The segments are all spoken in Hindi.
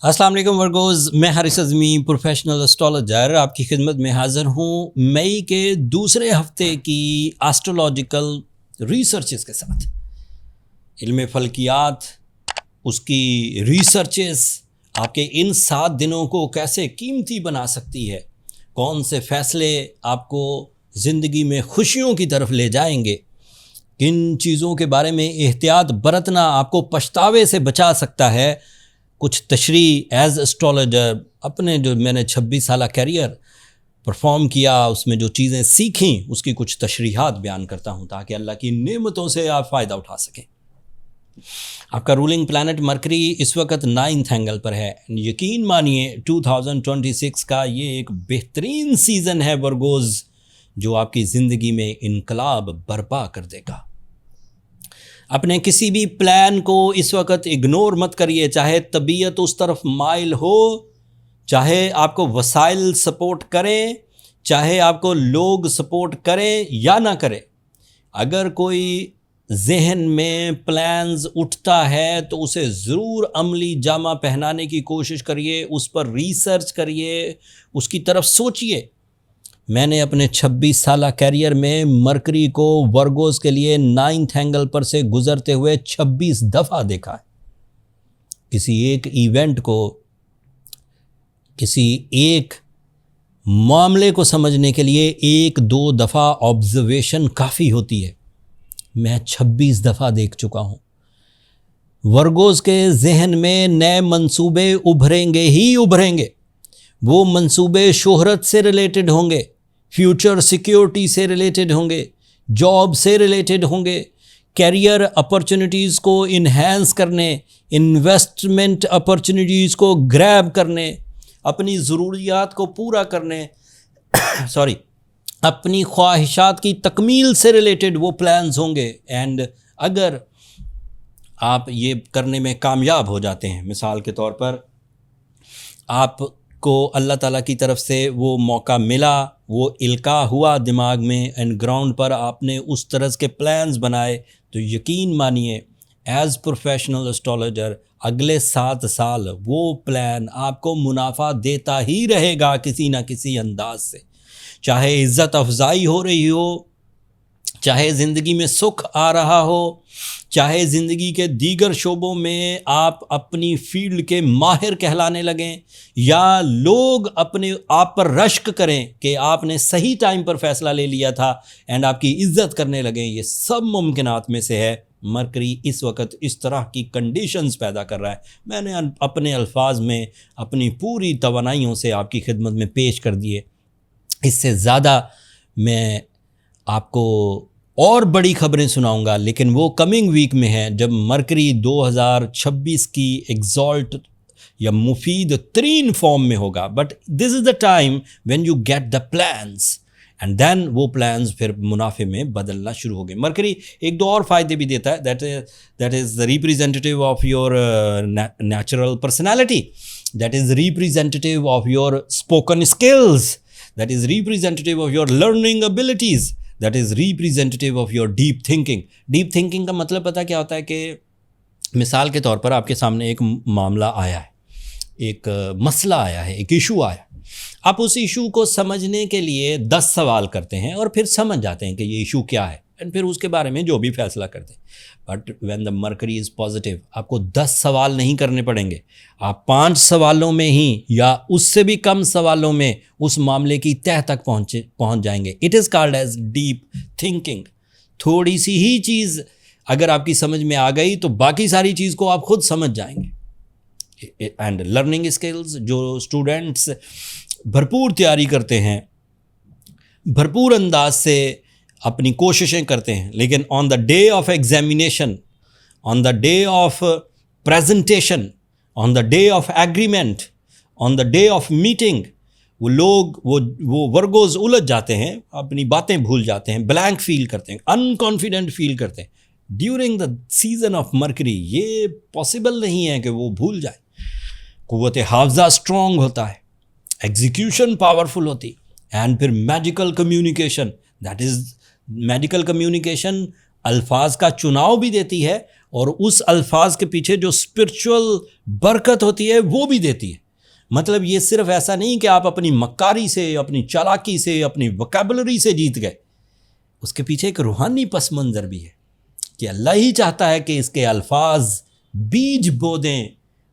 अस्सलाम वालेकुम वर्गोज़, मैं हारिस अज़मी प्रोफेशनल एस्ट्रोलॉजर आपकी खिदमत में हाज़िर हूँ मई के दूसरे हफ्ते की एस्ट्रोलॉजिकल रिसर्चेस के साथ। इल्म फल्कियात, उसकी रिसर्चेस आपके इन 7 दिनों को कैसे कीमती बना सकती है, कौन से फ़ैसले आपको ज़िंदगी में खुशियों की तरफ ले जाएंगे, किन चीज़ों के बारे में एहतियात बरतना आपको पछतावे से बचा सकता है। कुछ तशरी एज एस्ट्रोलॉजर अपने जो मैंने 26 साल कैरियर परफॉर्म किया, उसमें जो चीज़ें सीखी उसकी कुछ तशरीहात बयान करता हूँ ताकि अल्लाह की नेमतों से आप फ़ायदा उठा सकें। आपका रूलिंग प्लैनेट मरकरी इस वक्त 9th एंगल पर है। यकीन मानिए 2026 का ये एक बेहतरीन सीज़न है वर्गोज़, जो आपकी ज़िंदगी में इनकलाब बर्पा कर देगा। अपने किसी भी प्लान को इस वक्त इग्नोर मत करिए, चाहे तबीयत उस तरफ माइल हो, चाहे आपको वसाइल सपोर्ट करें, चाहे आपको लोग सपोर्ट करें या ना करें। अगर कोई जहन में प्लान्स उठता है तो उसे ज़रूर अमली जामा पहनाने की कोशिश करिए, उस पर रिसर्च करिए, उसकी तरफ सोचिए। मैंने अपने 26 साल कैरियर में मरकरी को वर्गोस के लिए 9th एंगल पर से गुजरते हुए 26 दफ़ा देखा है। किसी एक इवेंट को, किसी एक मामले को समझने के लिए 1-2 दफ़ा ऑब्जर्वेशन काफ़ी होती है। मैं 26 दफ़ा देख चुका हूँ। वर्गोस के जहन में नए मंसूबे उभरेंगे ही उभरेंगे। वो मंसूबे शोहरत से रिलेटेड होंगे, फ्यूचर सिक्योरिटी से रिलेटेड होंगे, जॉब से रिलेटेड होंगे, कैरियर अपॉर्चुनिटीज़ को इन्हेंस करने, इन्वेस्टमेंट अपॉर्चुनिटीज़ को ग्रैब करने, अपनी ज़रूरियात को पूरा करने अपनी ख्वाहिशात की तकमील से रिलेटेड वो प्लान्स होंगे। एंड अगर आप ये करने में कामयाब हो जाते हैं, मिसाल के तौर पर आपको अल्लाह ताला की तरफ से वो मौका मिला, वो इल्का हुआ दिमाग में एंड ग्राउंड पर आपने उस तरह के प्लान्स बनाए, तो यकीन मानिए एज़ प्रोफेशनल एस्ट्रोलॉजर अगले 7 साल वो प्लान आपको मुनाफा देता ही रहेगा किसी ना किसी अंदाज से। चाहे इज़्ज़त अफजाई हो रही हो, चाहे ज़िंदगी में सुख आ रहा हो, चाहे ज़िंदगी के दीगर शोबों में आप अपनी फील्ड के माहिर कहलाने लगें, या लोग अपने आप पर रश्क करें कि आपने सही टाइम पर फ़ैसला ले लिया था एंड आपकी इज़्ज़त करने लगें, ये सब मुमकिनात में से है। मरकरी इस वक्त इस तरह की कंडीशंस पैदा कर रहा है। मैंने अपने अल्फाज में अपनी पूरी तवानाइयों से आपकी खिदमत में पेश कर दिए। इससे ज़्यादा मैं आपको और बड़ी खबरें सुनाऊंगा, लेकिन वो कमिंग वीक में है, जब मरकरी 2026 की एग्जॉल्ट या मुफीद तरीन फॉर्म में होगा। But this is the time when you get the plans and then वो प्लान्स फिर मुनाफे में बदलना शुरू हो गए। मरकरी 1-2 और फ़ायदे भी देता है। That is the representative of your natural personality, that is representative of your spoken skills, that is representative of your learning abilities, that is representative of your deep thinking। deep thinking का मतलब पता क्या होता है कि मिसाल के तौर पर आपके सामने एक मामला आया है, एक मसला आया है, एक इशू आया, आप उस इशू को समझने के लिए 10 सवाल करते हैं और फिर समझ जाते हैं कि ये इशू क्या है, एंड फिर उसके बारे में जो भी फैसला करते हैं। But when the mercury is positive, आपको 10 सवाल नहीं करने पड़ेंगे, आप 5 सवालों में ही या उससे भी कम सवालों में उस मामले की तह तक पहुंच जाएंगे। It is called as deep thinking. थोड़ी सी ही चीज़ अगर आपकी समझ में आ गई तो बाकी सारी चीज़ को आप खुद समझ जाएंगे। एंड लर्निंग स्किल्स, जो स्टूडेंट्स भरपूर तैयारी करते हैं, भरपूर अंदाज से अपनी कोशिशें करते हैं, लेकिन on the day of examination, on the day of presentation, on the day of agreement, on the day of meeting, वो लोग वो वर्गोज उलझ जाते हैं, अपनी बातें भूल जाते हैं, ब्लैंक फील करते हैं, अनकॉन्फिडेंट फील करते हैं। During the season of mercury ये पॉसिबल नहीं है कि वो भूल जाए। कुव्वत हाफ़ज़ा स्ट्रॉन्ग होता है, एग्जीक्यूशन पावरफुल होती, एंड फिर magical communication, that is medical communication अल्फाज का चुनाव भी देती है और उस अल्फाज के पीछे जो स्पिरिचुअल बरकत होती है वो भी देती है। मतलब ये सिर्फ ऐसा नहीं कि आप अपनी मक्कारी से, अपनी चालाकी से, अपनी वोकैबुलरी से जीत गए, उसके पीछे एक रूहानी पस मंज़र भी है कि अल्लाह ही चाहता है कि इसके अल्फाज बीज बो दें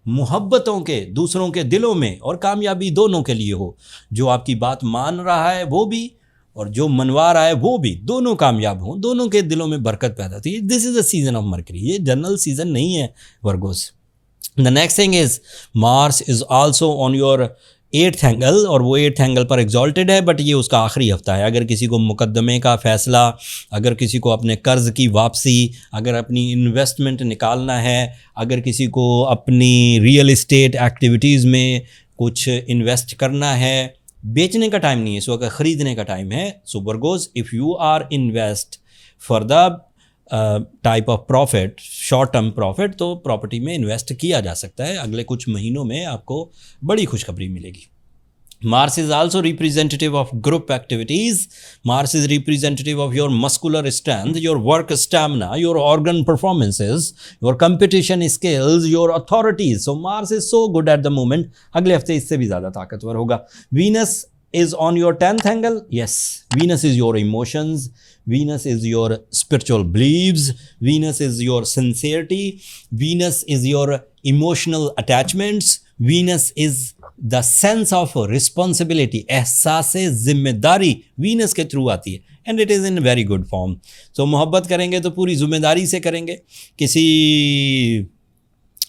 मोहब्बतों के दूसरों के दिलों में, और कामयाबी दोनों के लिए हो। जो आपकी बात मान रहा है वो भी, और जो मनवा रहा है वो भी, दोनों कामयाब हों, दोनों के दिलों में बरकत पैदा होती है। This is a season of mercury, ये जनरल सीजन नहीं है Virgo's. The next thing is Mars is also on your 8th angle, और वो 8th एंगल पर एग्जॉल्टेड है, बट ये उसका आखिरी हफ्ता है। अगर किसी को मुकदमे का फ़ैसला, अगर किसी को अपने कर्ज़ की वापसी, अगर अपनी इन्वेस्टमेंट निकालना है, अगर किसी को अपनी रियल इस्टेट एक्टिविटीज़ में कुछ इन्वेस्ट करना है, बेचने का टाइम नहीं है, सो अगर ख़रीदने का टाइम है। So Virgos, if you are invest for the type of profit, short term profit, तो प्रॉपर्टी में इन्वेस्ट किया जा सकता है। अगले कुछ महीनों में आपको बड़ी खुशखबरी मिलेगी। Mars is also representative of group activities. Mars is representative of your muscular strength, your work stamina, your organ performances, your competition skills, your authorities. So Mars is so good at the moment. अगले हफ्ते इससे भी ज़्यादा ताकतवर होगा। Venus is on your 10th angle. Yes, Venus is your emotions, Venus is your spiritual beliefs, Venus is your sincerity, Venus is your emotional attachments, Venus is the sense of responsibility, एहसास जिम्मेदारी Venus के थ्रू आती है, and it is in very good form. So मोहब्बत करेंगे तो पूरी जिम्मेदारी से करेंगे। किसी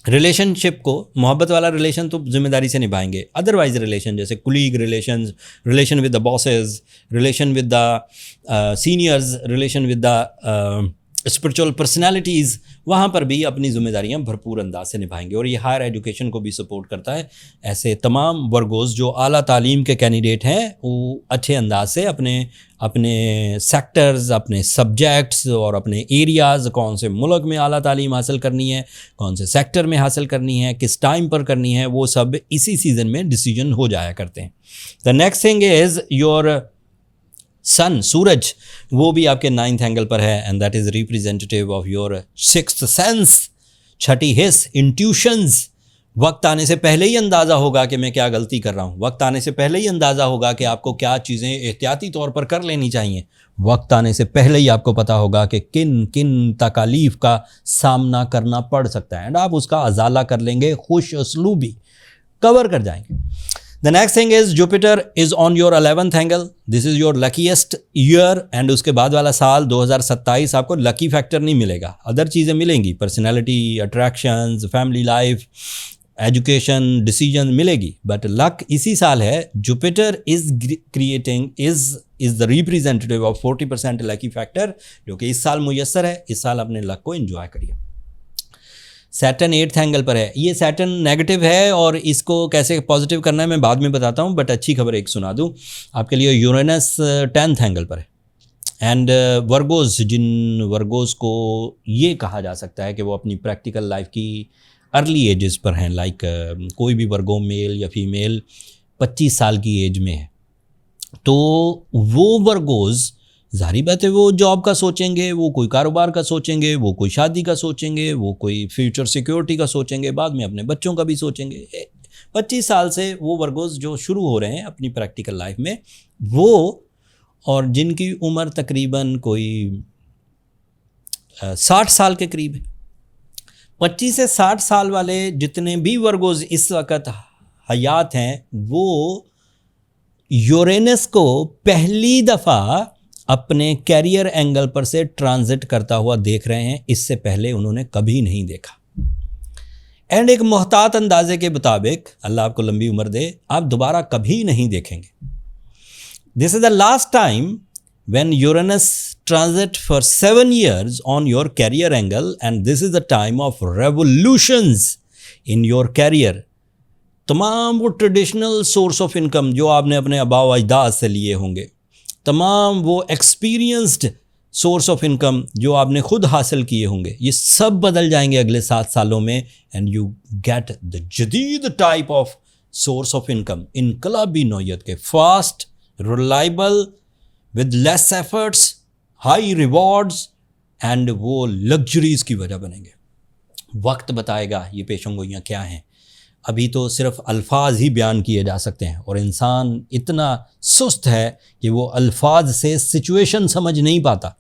रिलेशनशिप को, मोहब्बत वाला रिलेशन तो जिम्मेदारी से निभाएंगे, अदरवाइज रिलेशन जैसे colleague relations, relation with the bosses, relation with the seniors, relation with the spiritual personalities, वहाँ पर भी अपनी जिम्मेदारियाँ भरपूर अंदाज से निभाएंगे। और ये हायर एजुकेशन को भी सपोर्ट करता है। ऐसे तमाम वर्गोस जो आला तालीम के कैंडिडेट हैं वो अच्छे अंदाज से अपने सेक्टर्स, अपने सब्जेक्ट्स और अपने एरियाज़, कौन से मुल्क में आला तालीम हासिल करनी है, कौन से सेक्टर में हासिल करनी है, किस टाइम पर करनी है, वो सब इसी सीज़न में डिसीजन हो जाया करते हैं। The next thing is your sun, सूरज, वो भी आपके 9th एंगल पर है, and that is representative of your 6th sense, छठी हिस्स, इंट्यूशंस। वक्त आने से पहले ही अंदाज़ा होगा कि मैं क्या गलती कर रहा हूँ। वक्त आने से पहले ही अंदाज़ा होगा कि आपको क्या चीज़ें एहतियाती तौर पर कर लेनी चाहिए। वक्त आने से पहले ही आपको पता होगा कि किन किन तकालीफ का सामना करना पड़ सकता है, एंड आप उसका अजाला कर लेंगे, खुश उसलूबी कवर कर जाएंगे। The next thing is Jupiter is on your 11th angle. This is your luckiest year, and उसके बाद वाला साल 2027 आपको लकी फैक्टर नहीं मिलेगा, अदर चीज़ें मिलेंगी, personality, attractions, family life, education, decision मिलेगी, बट लक इसी साल है। Jupiter is creating is the representative of 40% lucky factor, जो कि इस साल मुयस्सर है। इस साल अपने लक को एंजॉय करिए। सैटर्न 8th एंगल पर है। ये सैटर्न नेगेटिव है और इसको कैसे पॉजिटिव करना है मैं बाद में बताता हूँ, बट अच्छी खबर एक सुना दूँ आपके लिए। यूरेनस 10th एंगल पर है, एंड वर्गोस, जिन वर्गोस को ये कहा जा सकता है कि वो अपनी प्रैक्टिकल लाइफ की अर्ली एजेस पर हैं, लाइक कोई भी वर्गो मेल या फीमेल 25 साल की एज में है, तो वो वर्गोस ज़ाहिर बात है वो जॉब का सोचेंगे, वो कोई कारोबार का सोचेंगे, वो कोई शादी का सोचेंगे, वो कोई फ्यूचर सिक्योरिटी का सोचेंगे, बाद में अपने बच्चों का भी सोचेंगे। 25 साल से वो वर्गोस जो शुरू हो रहे हैं अपनी प्रैक्टिकल लाइफ में, वो और जिनकी उम्र तकरीबन कोई 60 साल के करीब है, 25 से 60 साल वाले जितने भी वर्गोस इस वक्त हयात हैं, वो यूरेनस को पहली दफ़ा अपने कैरियर एंगल पर से ट्रांजिट करता हुआ देख रहे हैं। इससे पहले उन्होंने कभी नहीं देखा, एंड एक मोहतात अंदाजे के मुताबिक, अल्लाह आपको लंबी उम्र दे, आप दोबारा कभी नहीं देखेंगे। This is the last time when Uranus transit for 7 years on your career angle, and this is the time of revolutions in your career. तमाम वो ट्रेडिशनल सोर्स ऑफ इनकम जो आपने अपने आबा व अजदाद से लिए होंगे, तमाम वो एक्सपीरियंस्ड सोर्स ऑफ इनकम जो आपने खुद हासिल किए होंगे, ये सब बदल जाएंगे अगले 7 सालों में, एंड यू गेट द जदीद type of source of income, इनकलाबी नौयत के, fast, reliable, with less efforts, high rewards, and वो लग्जरीज की वजह बनेंगे। वक्त बताएगा ये पेशन गोइयाँ क्या हैं। अभी तो सिर्फ अल्फाज ही बयान किए जा सकते हैं और इंसान इतना सुस्त है कि वो अल्फाज से सिचुएशन समझ नहीं पाता।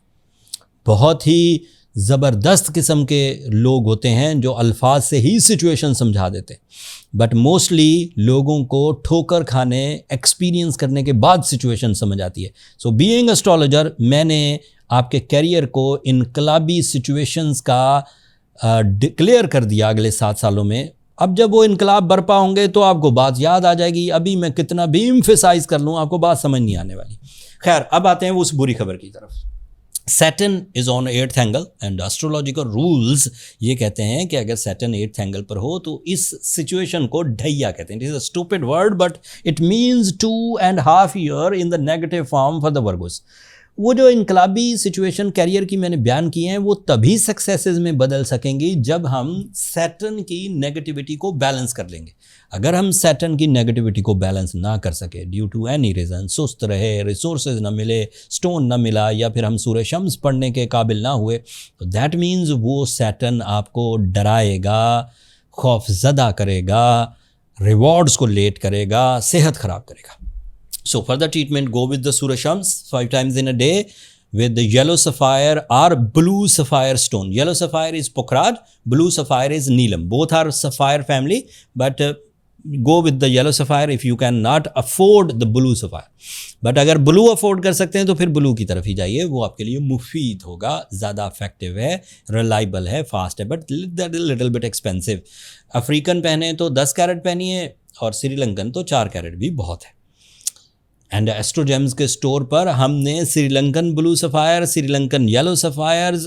बहुत ही ज़बरदस्त किस्म के लोग होते हैं जो अल्फाज से ही सिचुएशन समझा देते हैं, बट मोस्टली लोगों को ठोकर खाने, एक्सपीरियंस करने के बाद सिचुएशन समझ आती है। सो बीइंग एस्ट्रोलॉजर, मैंने आपके करियर को इनकलाबी सिचुएशंस का डिक्लेयर कर दिया अगले 7 सालों में। अब जब वो इनकलाब बरपा होंगे तो आपको बात याद आ जाएगी। अभी मैं कितना भी एम्फेसाइज कर लूँ आपको बात समझ नहीं आने वाली। खैर, अब आते हैं उस बुरी खबर की तरफ। Saturn is on 8th angle and astrological rules ये कहते हैं कि अगर सैटर्न 8th एंगल पर हो तो इस सिचुएशन को ढैया कहते हैं। It is a stupid word but it means 2.5 year in the negative form for the Virgo's. वो जो इनकलाबी सिचुएशन कैरियर की मैंने बयान की हैं वो तभी सक्सेसेस में बदल सकेंगी जब हम सैटर्न की नेगेटिविटी को बैलेंस कर लेंगे। अगर हम सैटर्न की नेगेटिविटी को बैलेंस ना कर सके ड्यू टू एनी रीज़न, सुस्त रहे, रिसोर्सेज ना मिले, स्टोन ना मिला, या फिर हम सूरज शम्स पढ़ने के काबिल ना हुए, तो दैट मीन्स वो सैटर्न आपको डराएगा, खौफजदा करेगा, रिवॉर्ड्स को लेट करेगा, सेहत ख़राब करेगा। So for the treatment, go with the Surya Shams 5 times in a day with the yellow sapphire or blue sapphire stone. Yellow sapphire is Pokhraj, blue sapphire is Neelam. Both are sapphire family, but go with the yellow sapphire if you cannot afford the blue sapphire. But अगर blue afford कर सकते हैं तो फिर blue की तरफ ही जाइए, वो आपके लिए मुफीद होगा, ज़्यादा effective है, reliable है, fast है, but that is little bit expensive. African पहने तो 10 कैरेट पहनिए और श्रीलंकन तो 4 कैरेट भी बहुत है। एंड एस्ट्रोजेम्स के स्टोर पर हमने Sri Lankan blue sapphire, Sri Lankan yellow sapphires,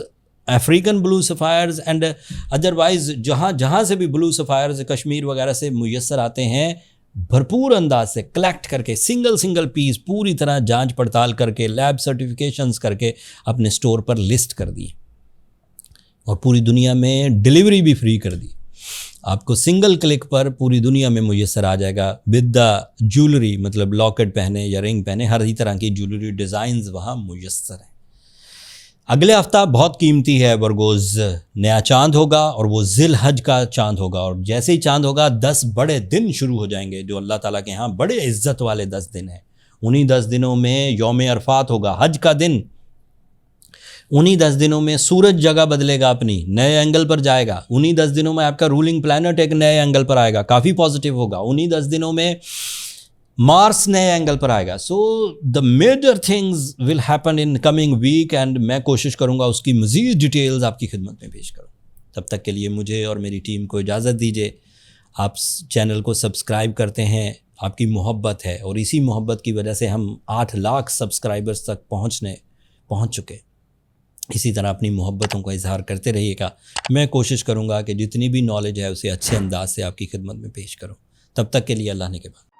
African blue sapphires and otherwise जहाँ से भी ब्लू सफ़ायर्स कश्मीर वगैरह से मुयस्सर आते हैं, भरपूर अंदाज से कलेक्ट करके सिंगल पीस पूरी तरह जांच पड़ताल करके लैब सर्टिफिकेशंस करके अपने स्टोर पर लिस्ट कर दिए और पूरी दुनिया में डिलीवरी भी फ्री कर दी। आपको सिंगल क्लिक पर पूरी दुनिया में मुयस्सर आ जाएगा विद द ज्वेलरी, मतलब लॉकेट पहने या रिंग पहने, हर ही तरह की ज्वेलरी डिज़ाइंस वहाँ मुयस्सर हैं। अगले हफ्ता बहुत कीमती है वर्गोज़, नया चांद होगा और वो ज़िल हज का चांद होगा, और जैसे ही चांद होगा 10 बड़े दिन शुरू हो जाएंगे जो अल्लाह ताला के यहाँ बड़े इज़्ज़त वाले 10 दिन हैं। उन्हीं 10 दिनों में यौम अरफात होगा, हज का दिन। उन्हीं 10 दिनों में सूरज जगह बदलेगा, अपनी नए एंगल पर जाएगा। उन्हीं 10 दिनों में आपका रूलिंग प्लैनेट एक नए एंगल पर आएगा, काफ़ी पॉजिटिव होगा। उन्हीं 10 दिनों में मार्स नए एंगल पर आएगा। So the major things will happen in coming week and मैं कोशिश करूँगा उसकी मज़ीद डिटेल्स आपकी खिदमत में पेश करूँ। तब तक के लिए मुझे और मेरी टीम को इजाज़त दीजिए। आप चैनल को सब्सक्राइब करते हैं, आपकी मोहब्बत है, और इसी मोहब्बत की वजह से हम 8 लाख सब्सक्राइबर्स तक पहुँच चुके। इसी तरह अपनी मोहब्बतों का इजहार करते रहिएगा। मैं कोशिश करूँगा कि जितनी भी नॉलेज है उसे अच्छे अंदाज से आपकी खिदमत में पेश करूँ। तब तक के लिए अल्लाह ने के बाद।